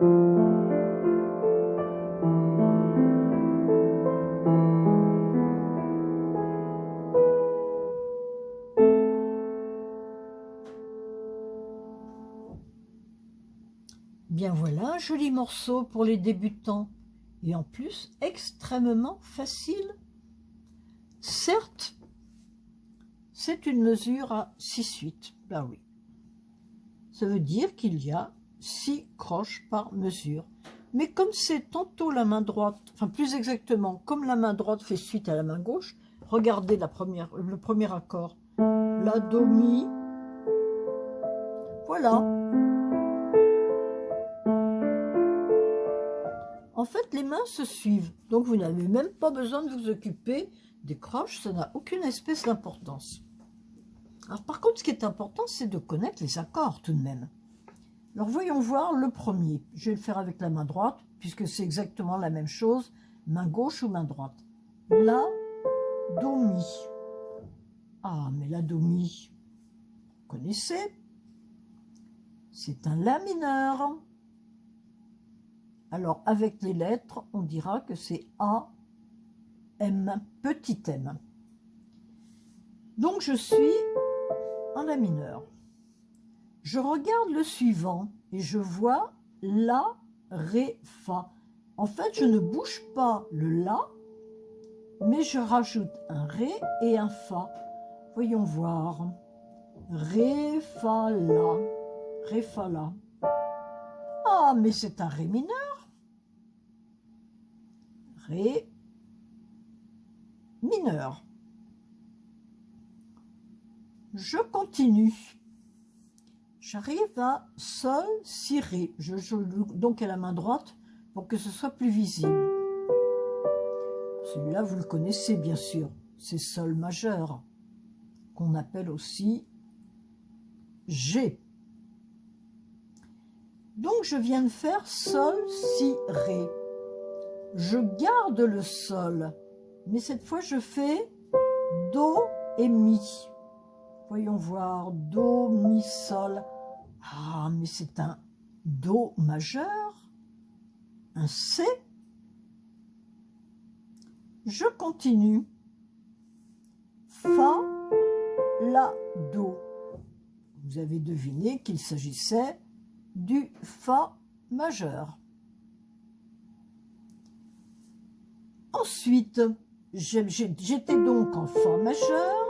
Bien voilà, un joli morceau pour les débutants et en plus extrêmement facile. Certes, c'est une mesure à 6/8, ben oui. Ça veut dire qu'il y a 6 croches par mesure. Mais comme c'est tantôt la main droite, enfin plus exactement, comme la main droite fait suite à la main gauche, regardez le premier accord. La, Do, Mi. Voilà. En fait, les mains se suivent, donc vous n'avez même pas besoin de vous occuper des croches, ça n'a aucune espèce d'importance. Alors par contre, ce qui est important, c'est de connaître les accords tout de même. Alors voyons voir le premier. Je vais le faire avec la main droite, puisque c'est exactement la même chose, main gauche ou main droite. La, Do, Mi. Ah, mais la Do, Mi, vous connaissez, c'est un La mineur. Alors, avec les lettres, on dira que c'est A, M, petit m. Donc, je suis en La mineur. Je regarde le suivant et je vois La, Ré, Fa. En fait, je ne bouge pas le La, mais je rajoute un Ré et un Fa. Voyons voir. Ré, Fa, La. Ré, Fa, La. Ah, mais c'est un Ré mineur. Ré mineur. Je continue. J'arrive à Sol, Si, Ré. Je joue donc à la main droite pour que ce soit plus visible. Celui-là, vous le connaissez bien sûr. C'est Sol majeur, qu'on appelle aussi G. Donc, je viens de faire Sol, Si, Ré. Je garde le Sol, mais cette fois, je fais Do et Mi. Voyons voir, Do, Mi, Sol. Ah, mais c'est un Do majeur, un C. Je continue. Fa, La, Do. Vous avez deviné qu'il s'agissait du Fa majeur. Ensuite, j'étais donc en Fa majeur.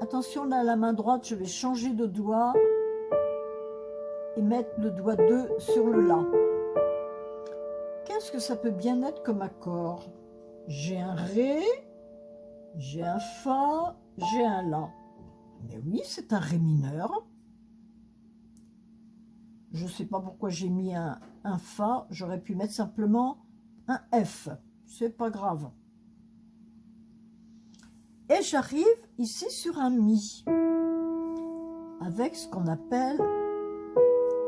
Attention, là, la main droite, je vais changer de doigt et mettre le doigt 2 sur le La. Qu'est-ce que ça peut bien être comme accord? J'ai un Ré, j'ai un Fa, j'ai un La. Mais oui, c'est un Ré mineur. Je ne sais pas pourquoi j'ai mis un Fa, j'aurais pu mettre simplement un F. C'est pas grave. Et j'arrive ici sur un Mi, avec ce qu'on appelle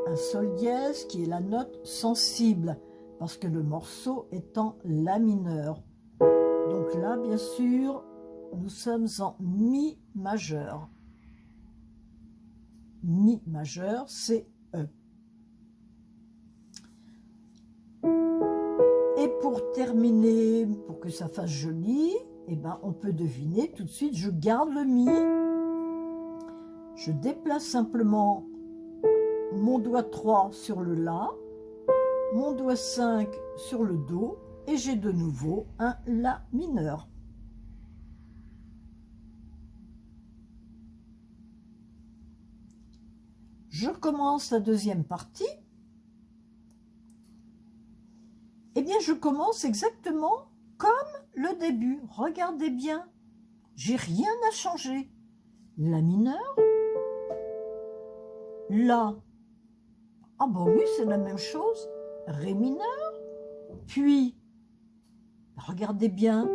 un Sol dièse, qui est la note sensible, parce que le morceau est en La mineur. Donc là, bien sûr, nous sommes en Mi majeur. Mi majeur, c'est E. Et pour terminer, pour que ça fasse joli, eh ben, on peut deviner tout de suite, je garde le Mi, je déplace simplement mon doigt 3 sur le La, mon doigt 5 sur le Do, et j'ai de nouveau un La mineur. Je commence la deuxième partie. Eh bien, je commence exactement comme le début. Regardez bien, j'ai rien à changer. La mineur, La. Ah bah oui, c'est la même chose. Ré mineur, puis, regardez bien,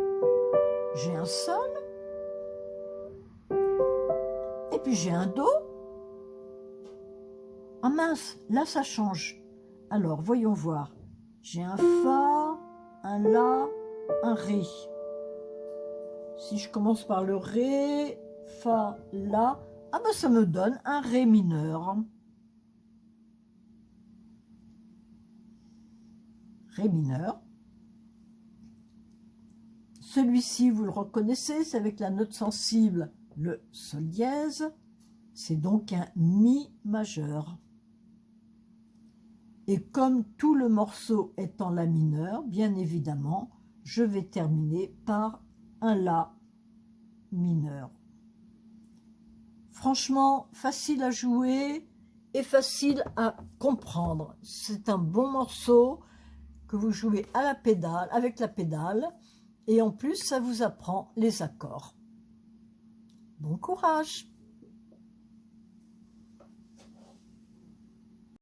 j'ai un Sol, et puis j'ai un Do. Ah mince, là ça change. Alors, voyons voir. J'ai un Fa, un La, un Ré. Si je commence par le Ré, Fa, La, ah ben ça me donne un Ré mineur. Ré mineur. Celui-ci, vous le reconnaissez, c'est avec la note sensible, le sol dièse. C'est donc un mi majeur. Et comme tout le morceau est en la mineur, bien évidemment, je vais terminer par un la mineur. Franchement, facile à jouer et facile à comprendre. C'est un bon morceau que vous jouez à la pédale, avec la pédale, et en plus, ça vous apprend les accords. Bon courage!